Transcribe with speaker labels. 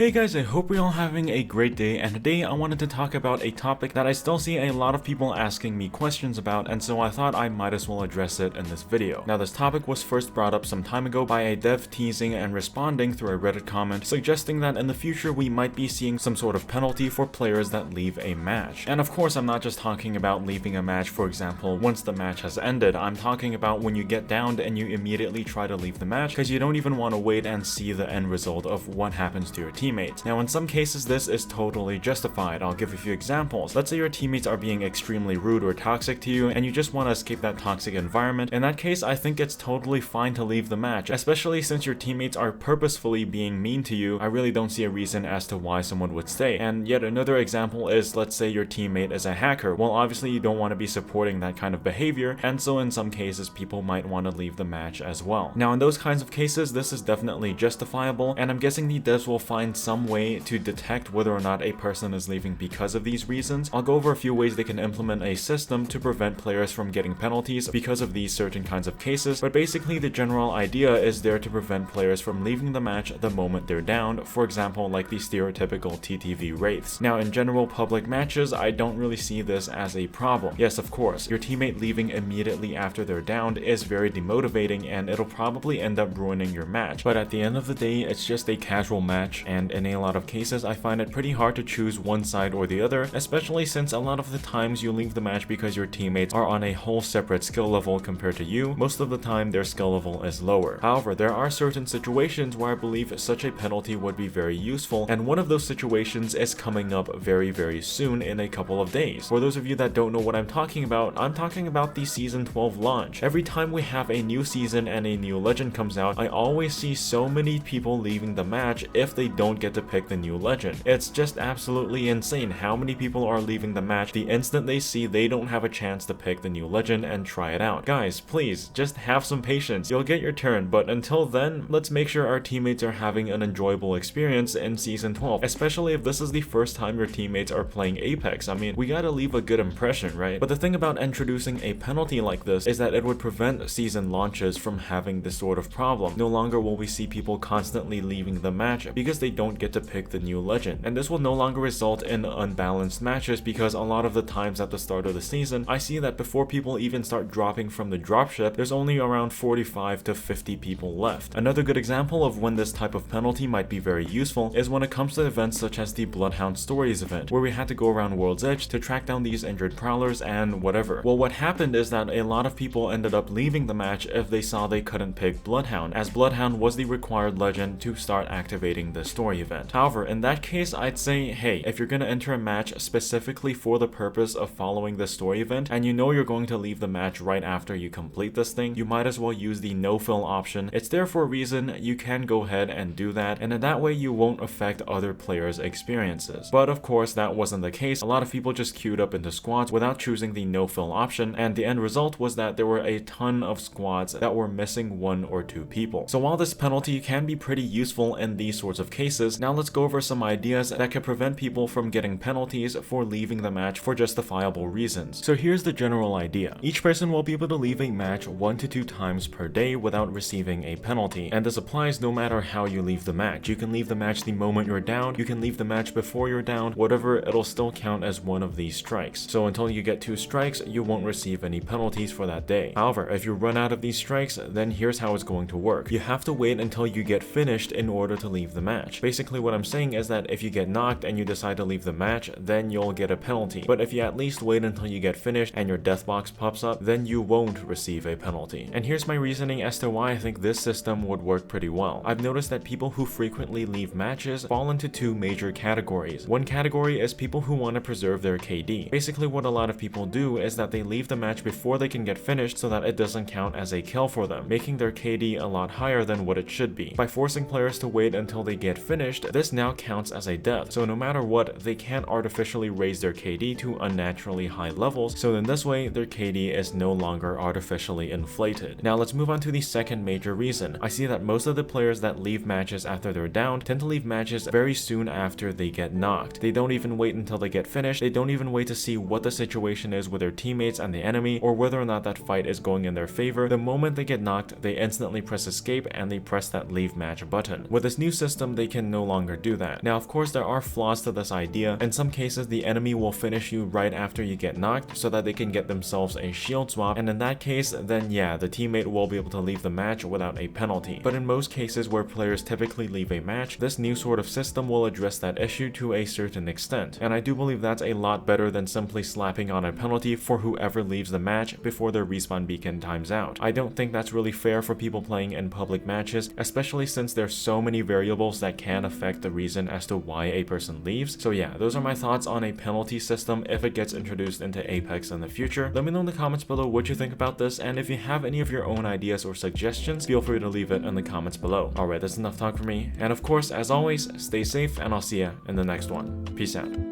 Speaker 1: Hey guys, I hope you're all having a great day, and today I wanted to talk about a topic that I still see a lot of people asking me questions about, and so I thought I might as well address it in this video. Now, this topic was first brought up some time ago by a dev teasing and responding through a Reddit comment suggesting that in the future we might be seeing some sort of penalty for players that leave a match. And of course, I'm not just talking about leaving a match, for example, once the match has ended. I'm talking about when you get downed and you immediately try to leave the match because you don't even want to wait and see the end result of what happens to your teammates. Now, in some cases, this is totally justified. I'll give a few examples. Let's say your teammates are being extremely rude or toxic to you, and you just want to escape that toxic environment. In that case, I think it's totally fine to leave the match, especially since your teammates are purposefully being mean to you. I really don't see a reason as to why someone would stay. And yet another example is, let's say your teammate is a hacker. Well, obviously you don't want to be supporting that kind of behavior, and so in some cases, people might want to leave the match as well. Now, in those kinds of cases, this is definitely justifiable, and I'm guessing the devs will find some way to detect whether or not a person is leaving because of these reasons. I'll go over a few ways they can implement a system to prevent players from getting penalties because of these certain kinds of cases, but basically the general idea is there to prevent players from leaving the match the moment they're down, for example like the stereotypical TTV wraiths. Now, in general public matches, I don't really see this as a problem. Yes, of course, your teammate leaving immediately after they're downed is very demotivating and it'll probably end up ruining your match, but at the end of the day, it's just a casual match, and in a lot of cases I find it pretty hard to choose one side or the other, especially since a lot of the times you leave the match because your teammates are on a whole separate skill level compared to you. Most of the time their skill level is lower. However, there are certain situations where I believe such a penalty would be very useful, and one of those situations is coming up very soon in a couple of days. For those of you that don't know what I'm talking about the Season 12 launch. Every time we have a new season and a new legend comes out, I always see so many people leaving the match if they don't get to pick the new legend. It's just absolutely insane how many people are leaving the match the instant they see they don't have a chance to pick the new legend and try it out. Guys, please, just have some patience. You'll get your turn, but until then, let's make sure our teammates are having an enjoyable experience in Season 12, especially if this is the first time your teammates are playing Apex. I mean, we gotta leave a good impression, right? But the thing about introducing a penalty like this is that it would prevent season launches from having this sort of problem. No longer will we see people constantly leaving the match because they don't get to pick the new legend, and this will no longer result in unbalanced matches because a lot of the times at the start of the season I see that before people even start dropping from the dropship, there's only around 45 to 50 people left. Another good example of when this type of penalty might be very useful is when it comes to events such as the Bloodhound Stories event, where we had to go around World's Edge to track down these injured prowlers and whatever. Well, what happened is that a lot of people ended up leaving the match if they saw they couldn't pick Bloodhound, as Bloodhound was the required legend to start activating the story event. However, in that case, I'd say, hey, if you're gonna enter a match specifically for the purpose of following the story event, and you know you're going to leave the match right after you complete this thing, you might as well use the no-fill option. It's there for a reason. You can go ahead and do that, and in that way you won't affect other players' experiences. But of course, that wasn't the case. A lot of people just queued up into squads without choosing the no-fill option, and the end result was that there were a ton of squads that were missing 1 or 2 people. So while this penalty can be pretty useful in these sorts of cases, now let's go over some ideas that could prevent people from getting penalties for leaving the match for justifiable reasons. So here's the general idea. Each person will be able to leave a match 1 to 2 times per day without receiving a penalty, and this applies no matter how you leave the match. You can leave the match the moment you're down, you can leave the match before you're down, whatever, it'll still count as one of these strikes. So until you get 2 strikes, you won't receive any penalties for that day. However, if you run out of these strikes, then here's how it's going to work. You have to wait until you get finished in order to leave the match. Basically what I'm saying is that if you get knocked and you decide to leave the match, then you'll get a penalty. But if you at least wait until you get finished and your death box pops up, then you won't receive a penalty. And here's my reasoning as to why I think this system would work pretty well. I've noticed that people who frequently leave matches fall into 2 major categories. One category is people who want to preserve their KD. Basically what a lot of people do is that they leave the match before they can get finished so that it doesn't count as a kill for them, making their KD a lot higher than what it should be. By forcing players to wait until they get finished, this now counts as a death, so no matter what, they can't artificially raise their KD to unnaturally high levels, so in this way, their KD is no longer artificially inflated. Now let's move on to the second major reason. I see that most of the players that leave matches after they're down tend to leave matches very soon after they get knocked. They don't even wait until they get finished, they don't even wait to see what the situation is with their teammates and the enemy, or whether or not that fight is going in their favor. The moment they get knocked, they instantly press escape and they press that leave match button. With this new system, they can can no longer do that. Now, of course, there are flaws to this idea. In some cases, the enemy will finish you right after you get knocked so that they can get themselves a shield swap, and in that case, then yeah, the teammate will be able to leave the match without a penalty. But in most cases where players typically leave a match, this new sort of system will address that issue to a certain extent, and I do believe that's a lot better than simply slapping on a penalty for whoever leaves the match before their respawn beacon times out. I don't think that's really fair for people playing in public matches, especially since there's so many variables that can affect the reason as to why a person leaves. So yeah, those are my thoughts on a penalty system if it gets introduced into Apex in the future. Let me know in the comments below what you think about this, and if you have any of your own ideas or suggestions, feel free to leave it in the comments below. Alright, that's enough talk for me, and of course, as always, stay safe, and I'll see ya in the next one. Peace out.